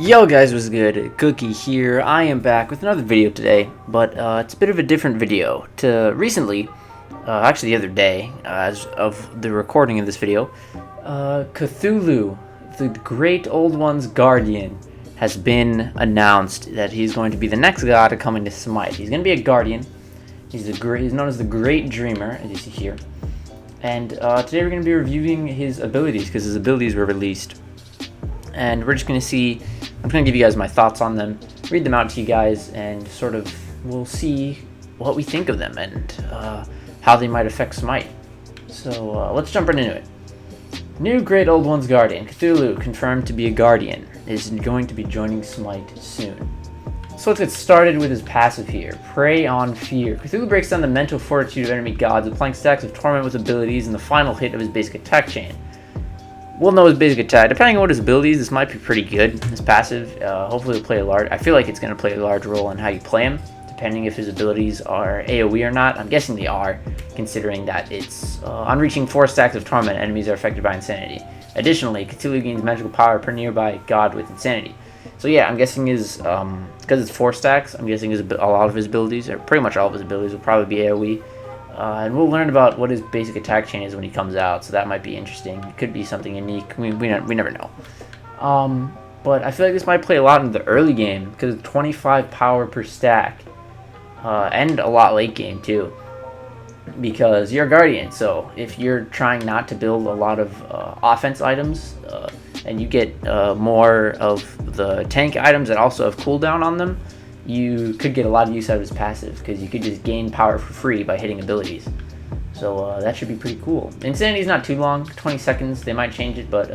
Yo guys, what's good? Cookie here. I am back with another video today, but it's a bit of a different video. Actually the other day, as of the recording of this video, Cthulhu, the Great Old One's guardian, has been announced that he's going to be the next god to come into Smite. He's going to be a guardian. He's known as the Great Dreamer, as you see here. And today we're going to be reviewing his abilities, because his abilities were released. And we're just going to see, I'm going to give you guys my thoughts on them, read them out to you guys, and sort of we'll see what we think of them and how they might affect Smite. So let's jump right into it. New Great Old One's Guardian, Cthulhu, confirmed to be a guardian, is going to be joining Smite soon. So let's get started with his passive here, Prey on Fear. Cthulhu breaks down the mental fortitude of enemy gods, applying stacks of torment with abilities in the final hit of his basic attack chain. We'll know his basic attack. Depending on what his abilities, this might be pretty good. His passive, hopefully it'll play a large... I feel like it's going to play a large role in how you play him, depending if his abilities are AoE or not. I'm guessing they are, considering that it's on reaching 4 stacks of torment, enemies are affected by insanity. Additionally, Cthulhu gains magical power per nearby god with insanity. So yeah, I'm guessing his, because it's 4 stacks, I'm guessing a lot of his abilities, or pretty much all of his abilities, will probably be AoE. And we'll learn about what his basic attack chain is when he comes out, so that might be interesting. It could be something unique. We never know. But I feel like this might play a lot in the early game, because it's 25 power per stack. And a lot late game, too. Because you're a guardian, so if you're trying not to build a lot of offense items, and you get more of the tank items that also have cooldown on them, you could get a lot of use out of his passive, because you could just gain power for free by hitting abilities. So that should be pretty cool. Insanity's not too long, 20 seconds, they might change it, but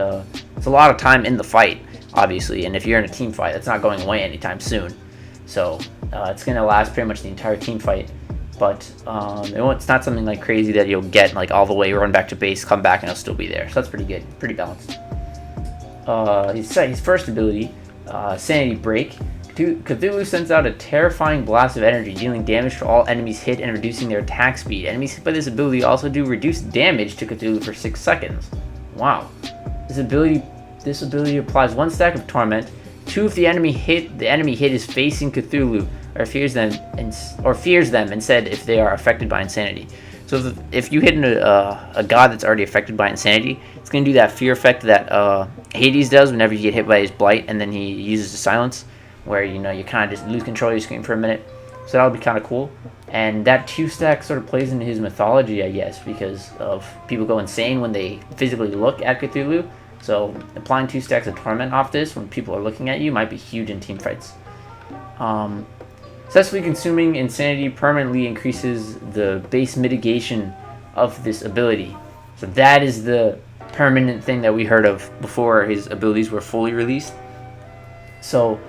it's a lot of time in the fight, obviously, and if you're in a team fight, that's not going away anytime soon. So it's going to last pretty much the entire team fight, but it's not something like crazy that you'll get like all the way, run back to base, come back, and it'll still be there. So that's pretty good, pretty balanced. His first ability, Sanity Break. Cthulhu sends out a terrifying blast of energy, dealing damage to all enemies hit and reducing their attack speed. Enemies hit by this ability also do reduced damage to Cthulhu for 6 seconds. Wow. This ability applies 1 stack of torment. 2 if the enemy hit is facing Cthulhu or fears them instead if they are affected by insanity. So if you hit a god that's already affected by insanity, it's going to do that fear effect that Hades does whenever you get hit by his blight, and then he uses the silence, where you kind of just lose control of your screen for a minute. So that'll be kind of cool. And that 2 stack sort of plays into his mythology, I guess, because of people go insane when they physically look at Cthulhu. So applying 2 stacks of torment off this when people are looking at you might be huge in team fights. Successfully consuming insanity permanently increases the base mitigation of this ability. So that is the permanent thing that we heard of before his abilities were fully released. So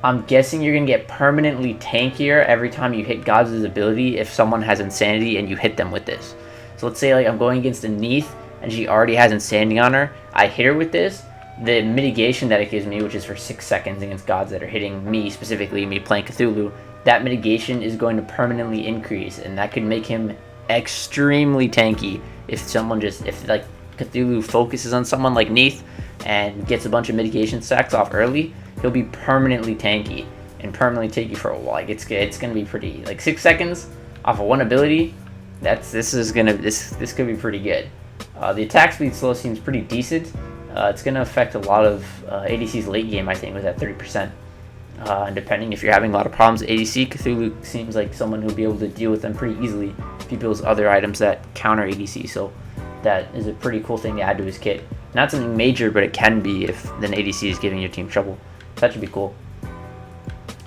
I'm guessing you're going to get permanently tankier every time you hit God's ability if someone has insanity and you hit them with this. So let's say like I'm going against a Neath and she already has insanity on her. I hit her with this. The mitigation that it gives me, which is for 6 seconds against gods that are hitting me, specifically me playing Cthulhu, that mitigation is going to permanently increase, and that could make him extremely tanky if like Cthulhu focuses on someone like Neath and gets a bunch of mitigation stacks off early. He'll be permanently tanky and permanently take you for a while. Like it's gonna be pretty, like 6 seconds off of 1 ability. This could be pretty good. The attack speed slow seems pretty decent. It's gonna affect a lot of ADC's late game, I think, with that 30%. And depending if you're having a lot of problems with ADC, Cthulhu seems like someone who'll be able to deal with them pretty easily if he builds other items that counter ADC. So that is a pretty cool thing to add to his kit. Not something major, but it can be if an ADC is giving your team trouble. That should be cool.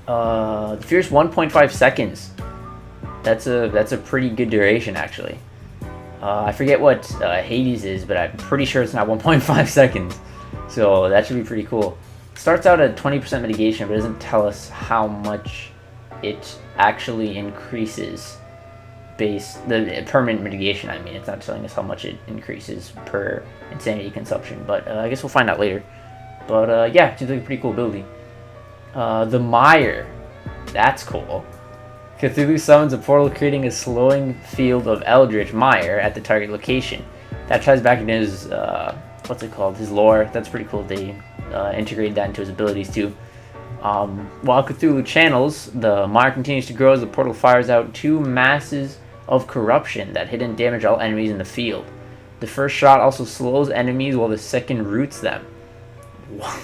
The Fierce 1.5 seconds. That's a pretty good duration, actually. I forget what Hades is, but I'm pretty sure it's not 1.5 seconds. So that should be pretty cool. Starts out at 20% mitigation, but doesn't tell us how much it actually increases the permanent mitigation. I mean, it's not telling us how much it increases per insanity consumption, but I guess we'll find out later. But yeah, it seems like a pretty cool ability. The Mire, that's cool. Cthulhu summons a portal, creating a slowing field of Eldritch Mire at the target location. That ties back into his what's it called? His lore. That's pretty cool. They integrated that into his abilities too. While Cthulhu channels, the mire continues to grow as the portal fires out 2 masses of corruption that hit and damage all enemies in the field. The first shot also slows enemies while the second roots them.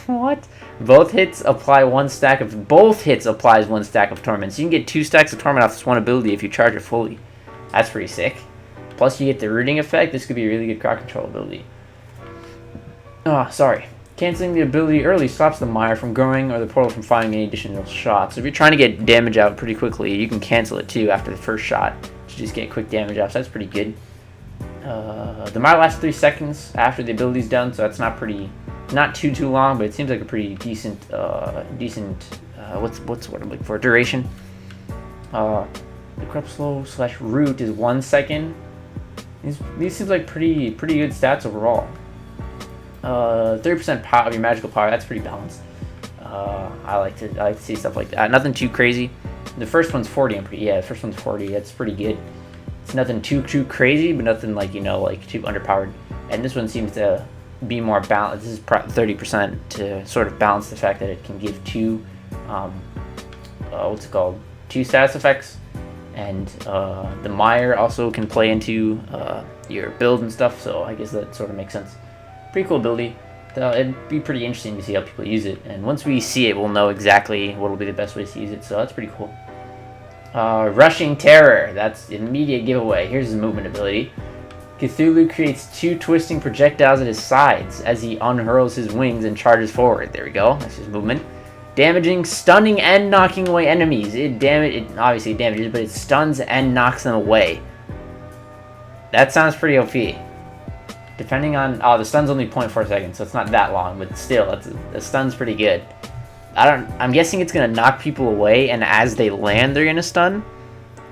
What? Both hits applies 1 stack of torment. So you can get 2 stacks of torment off this one ability if you charge it fully. That's pretty sick. Plus you get the rooting effect. This could be a really good crowd control ability. Oh, sorry. Canceling the ability early stops the mire from growing or the portal from firing any additional shots. So if you're trying to get damage out pretty quickly, you can cancel it too after the first shot to just get quick damage out. So that's pretty good. The mire lasts 3 seconds after the ability's done, so that's not too long, but it seems like a pretty decent what's what I'm looking for, duration. The corrupt slow / root is 1 second. These seems like pretty good stats overall. 30% power of your magical power, that's pretty balanced. I like to see stuff like that. Nothing too crazy. The first one's 40. The first one's 40. That's pretty good. It's nothing too crazy, but nothing like too underpowered. And this one seems to be more balanced. This is 30% to sort of balance the fact that it can give 2 2 status effects, and the mire also can play into your build and stuff. So I guess that sort of makes sense. Pretty cool ability. It'd be pretty interesting to see how people use it, and once we see it, we'll know exactly what will be the best ways to use it. So that's pretty cool. Rushing Terror. That's an immediate giveaway. Here's his movement ability. Cthulhu creates 2 twisting projectiles at his sides as he unhurls his wings and charges forward. There we go. That's his movement. Damaging, stunning, and knocking away enemies. It obviously damages, but it stuns and knocks them away. That sounds pretty OP. Depending on the stun's only 0.4 seconds, so it's not that long, but still, the stun's pretty good. I'm guessing it's gonna knock people away, and as they land, they're gonna stun.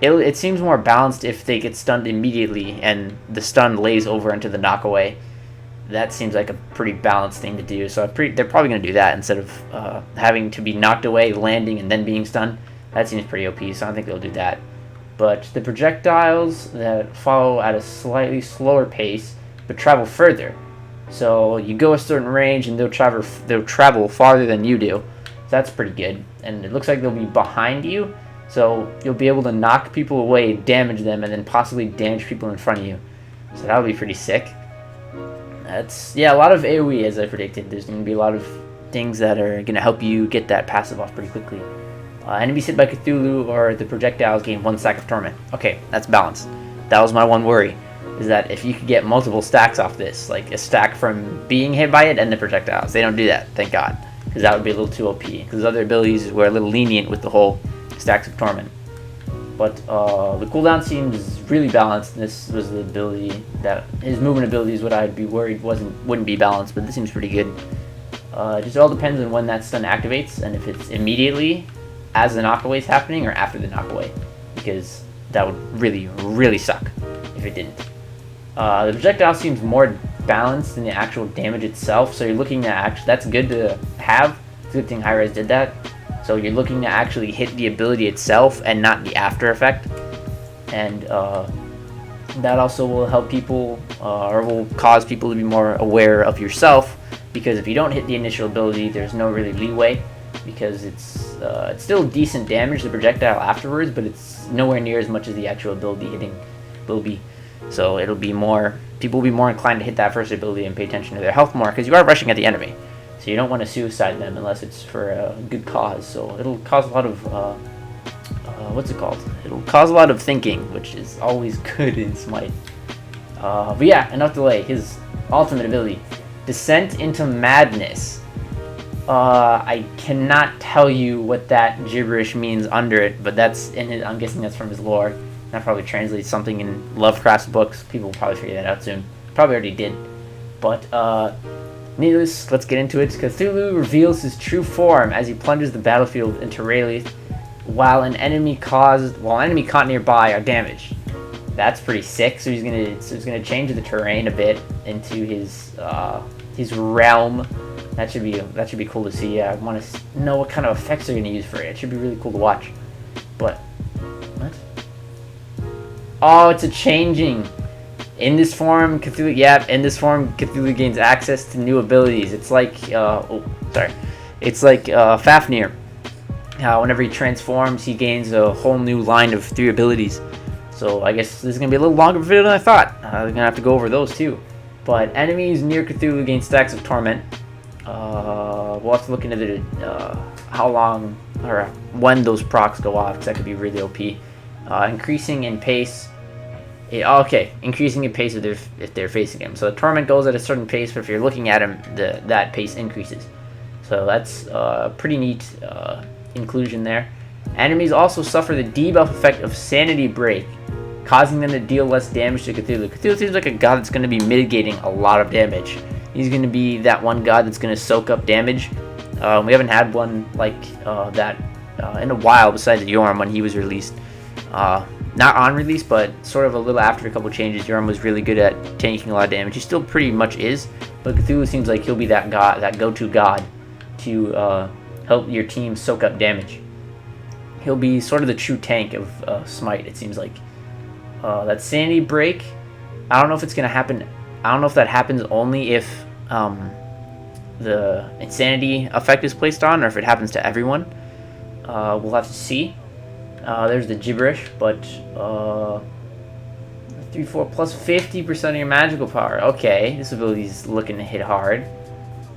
It seems more balanced if they get stunned immediately and the stun lays over into the knockaway. That seems like a pretty balanced thing to do. So they're probably going to do that instead of having to be knocked away, landing, and then being stunned. That seems pretty OP, so I think they'll do that. But the projectiles that follow at a slightly slower pace but travel further. So you go a certain range and they'll travel farther than you do. So that's pretty good. And it looks like they'll be behind you. So you'll be able to knock people away, damage them, and then possibly damage people in front of you. So that'll be pretty sick. A lot of AoE as I predicted. There's going to be a lot of things that are going to help you get that passive off pretty quickly. Enemies hit by Cthulhu or the projectiles gain 1 stack of torment. Okay, that's balanced. That was my one worry, is that if you could get multiple stacks off this, like a stack from being hit by it and the projectiles. They don't do that, thank God, because that would be a little too OP. Because other abilities were a little lenient with the whole stacks of torment. But the cooldown seems really balanced. This was the ability that his movement ability is what I'd be worried wouldn't be balanced, but this seems pretty good. It just all depends on when that stun activates and if it's immediately as the knockaway is happening or after the knockaway, because that would really suck if it didn't. The projectile seems more balanced than the actual damage itself, so you're looking at that's good to have. It's a good thing Hi-Res did that. So you're looking to actually hit the ability itself and not the after effect. And that also will help people, or will cause people to be more aware of yourself, because if you don't hit the initial ability, there's no really leeway, because it's still decent damage, the projectile afterwards, but it's nowhere near as much as the actual ability hitting will be. So people will be more inclined to hit that first ability and pay attention to their health more, because you are rushing at the enemy. So you don't want to suicide them unless it's for a good cause. So it'll cause a lot of, It'll cause a lot of thinking, which is always good in Smite. But yeah, enough delay. His ultimate ability, Descent into Madness. I cannot tell you what that gibberish means under it, but I'm guessing that's from his lore. That probably translates something in Lovecraft's books. People will probably figure that out soon. Probably already did. But, needless, let's get into it. Cthulhu reveals his true form as he plunges the battlefield into Rayleigh, while an enemy caught nearby are damaged. That's pretty sick. So he's gonna change the terrain a bit into his realm. That should be cool to see. I want to know what kind of effects they're gonna use for it. It should be really cool to watch. But what? Oh, it's a changing. In this form, Cthulhu gains access to new abilities. It's like, Fafnir. Whenever he transforms, he gains a whole new line of 3 abilities. So I guess this is going to be a little longer video than I thought. We're going to have to go over those too. But enemies near Cthulhu gain stacks of torment. We'll have to look into the how long or when those procs go off, because that could be really OP. Increasing in pace. Okay, increasing in pace if they're facing him. So the torment goes at a certain pace, but if you're looking at him, that pace increases. So that's pretty neat inclusion there. Enemies also suffer the debuff effect of Sanity Break, causing them to deal less damage to Cthulhu. Cthulhu seems like a god that's going to be mitigating a lot of damage. He's going to be that one god that's going to soak up damage. We haven't had one like that in a while, besides Yorm when he was released. Not on release, but sort of a little after a couple changes. Yorm was really good at tanking a lot of damage. He still pretty much is, but Cthulhu seems like he'll be that god, that go-to god to help your team soak up damage. He'll be sort of the true tank of Smite, it seems like. That Sanity Break, I don't know if it's going to happen. I don't know if that happens only if the Insanity effect is placed on, or if it happens to everyone. We'll have to see. There's the gibberish, but 3-4 plus 50% of your magical power. Okay, this ability's looking to hit hard.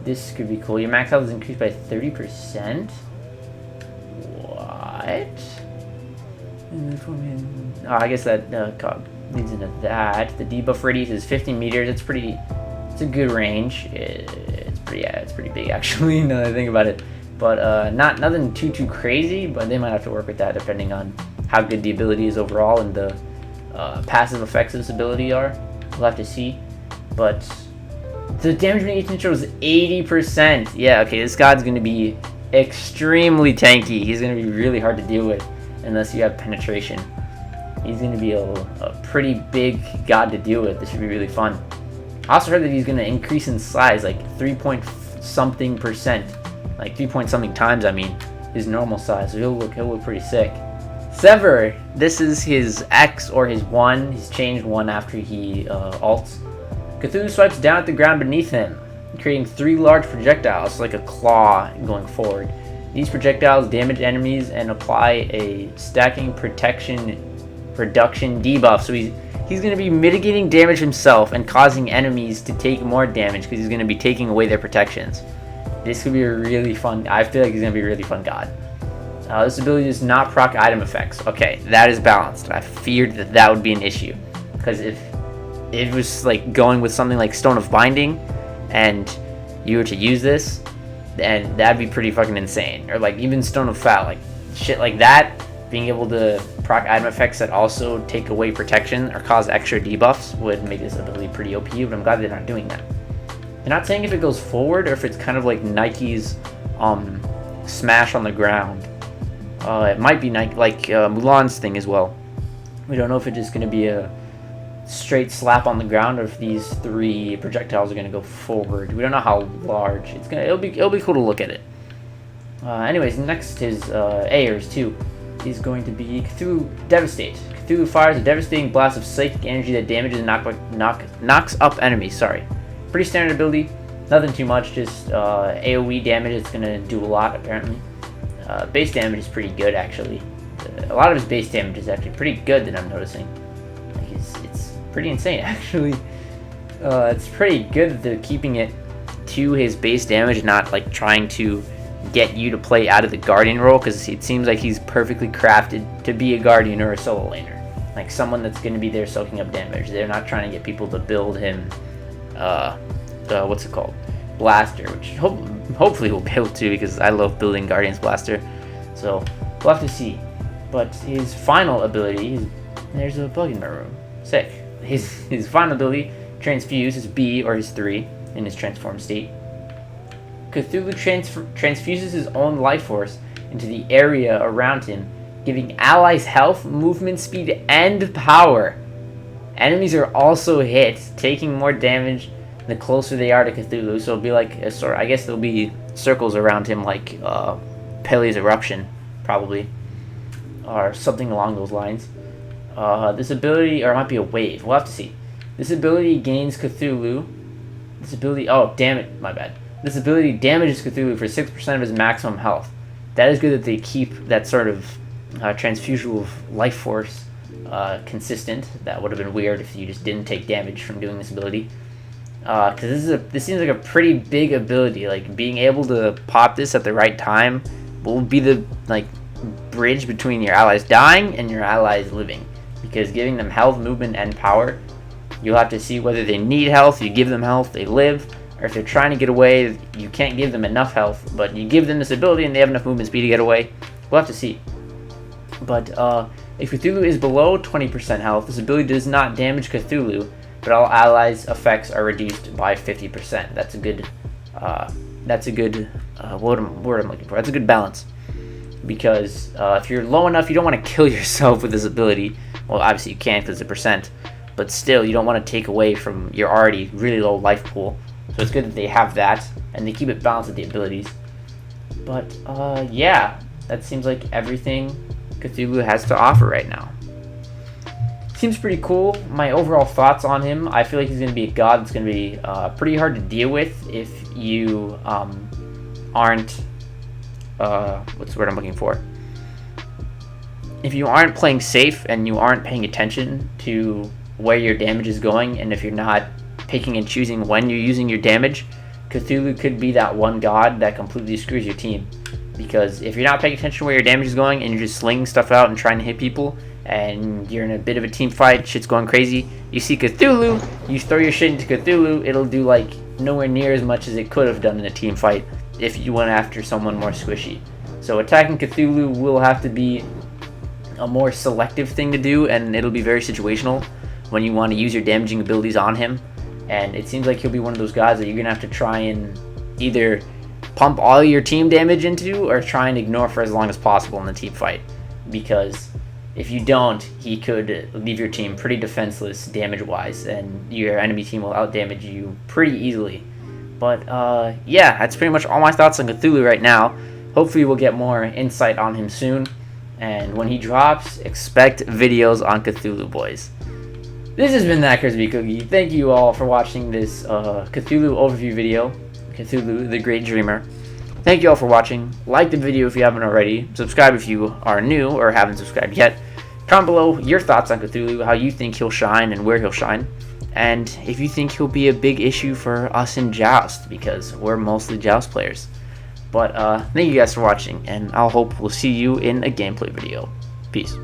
This could be cool. Your max health is increased by 30%. What? Oh, I guess that leads into that. The debuff radius is 50 meters. It's a good range. It's pretty big actually. Now that I think about it. But nothing too crazy. But they might have to work with that depending on how good the ability is overall and the passive effects of this ability are. We'll have to see. But the damage when each intro is 80%. Yeah, okay, this god's going to be extremely tanky. He's going to be really hard to deal with unless you have penetration. He's going to be a pretty big god to deal with. This should be really fun. I also heard that he's going to increase in size, like 3-point-something%. Like 3-point-something times, I mean, his normal size. So he'll look pretty sick. Sever. This is his X or his 1. He's changed 1 after he ults. Cthulhu swipes down at the ground beneath him, creating 3 large projectiles, like a claw going forward. These projectiles damage enemies and apply a stacking protection reduction debuff. So he's going to be mitigating damage himself and causing enemies to take more damage because he's going to be taking away their protections. This could be a really fun. I feel like he's going to be a really fun god. This ability does not proc item effects. Okay, that is balanced. I feared that would be an issue, because if it was like going with something like Stone of Binding and you were to use this, then that'd be pretty fucking insane. Or like even Stone of Fat, like shit like that, being able to proc item effects that also take away protection or cause extra debuffs would make this ability pretty OP, but I'm glad they're not doing that. They're not saying if it goes forward or if it's kind of like Nike's smash on the ground. It might be Nike, like Mulan's thing as well. We don't know if it's just going to be a straight slap on the ground or if these 3 projectiles are going to go forward. We don't know how large. It'll be cool to look at it. Anyways, next is Ayers too. He's going to be Cthulhu Devastate. Cthulhu fires a devastating blast of psychic energy that damages and knocks up enemies. Sorry. Pretty standard ability. Nothing too much. Just AoE damage. It's going to do a lot apparently. Base damage is pretty good actually. A lot of his base damage is actually pretty good that I'm noticing. Like it's pretty insane actually. It's pretty good that they're keeping it to his base damage, not like trying to get you to play out of the Guardian role, because it seems like he's perfectly crafted to be a Guardian or a solo laner. Like someone that's going to be there soaking up damage. They're not trying to get people to build him, what's it called? Blaster, which hopefully we'll be able to, because I love building Guardian's Blaster. So we'll have to see. But his final ability, there's a bug in my room. Sick. His final ability, Transfuse, is B or his 3 in his transformed state. Cthulhu transfuses his own life force into the area around him, giving allies health, movement speed, and power. Enemies are also hit, taking more damage the closer they are to Cthulhu. So it'll be like a sort. I guess there'll be circles around him, like Pele's eruption, probably, or something along those lines. This ability, or it might be a wave. We'll have to see. This ability gains Cthulhu. This ability. Oh, damn it! My bad. This ability damages Cthulhu for 6% of his maximum health. that is good that they keep that sort of transfusional life force consistent. That would have been weird if you just didn't take damage from doing this ability. Because this seems like a pretty big ability. Like, being able to pop this at the right time will be the bridge between your allies dying and your allies living. Because giving them health, movement, and power, you'll have to see whether they need health, you give them health, they live, or if they're trying to get away, you can't give them enough health, but you give them this ability and they have enough movement speed to get away. We'll have to see. But if Cthulhu is below 20% health, this ability does not damage Cthulhu, but all allies' effects are reduced by 50%. That's a good word I'm looking for. That's a good balance. Because if you're low enough, you don't want to kill yourself with this ability. Well, obviously you can't because it's a percent, but still, you don't want to take away from your already really low life pool. So it's good that they have that, and they keep it balanced with the abilities. But yeah, that seems like everything Cthulhu has to offer right now. Seems pretty cool. My overall thoughts on him, I feel like he's going to be a god that's going to be pretty hard to deal with if you aren't, what's the word I'm looking for? If you aren't playing safe and you aren't paying attention to where your damage is going, and if you're not picking and choosing when you're using your damage, Cthulhu could be that one god that completely screws your team. Because if you're not paying attention to where your damage is going and you're just slinging stuff out and trying to hit people, and you're in a bit of a team fight, shit's going crazy, you see Cthulhu, you throw your shit into Cthulhu, it'll do like nowhere near as much as it could have done in a team fight if you went after someone more squishy. So attacking Cthulhu will have to be a more selective thing to do, and it'll be very situational when you want to use your damaging abilities on him. And it seems like he'll be one of those guys that you're going to have to try and either pump all your team damage into or try and ignore for as long as possible in the team fight. Because if you don't, he could leave your team pretty defenseless damage-wise, and your enemy team will out-damage you pretty easily. But yeah, that's pretty much all my thoughts on Cthulhu right now. Hopefully we'll get more insight on him soon. And when he drops, expect videos on Cthulhu, boys. This has been That Crispy Cookie. Thank you all for watching this Cthulhu overview video. Cthulhu, the Great Dreamer. Thank you all for watching. Like the video if you haven't already. Subscribe if you are new or haven't subscribed yet. Comment below your thoughts on Cthulhu, how you think he'll shine and where he'll shine. And if you think he'll be a big issue for us in Joust, because we're mostly Joust players. But thank you guys for watching, and I'll hope we'll see you in a gameplay video. Peace.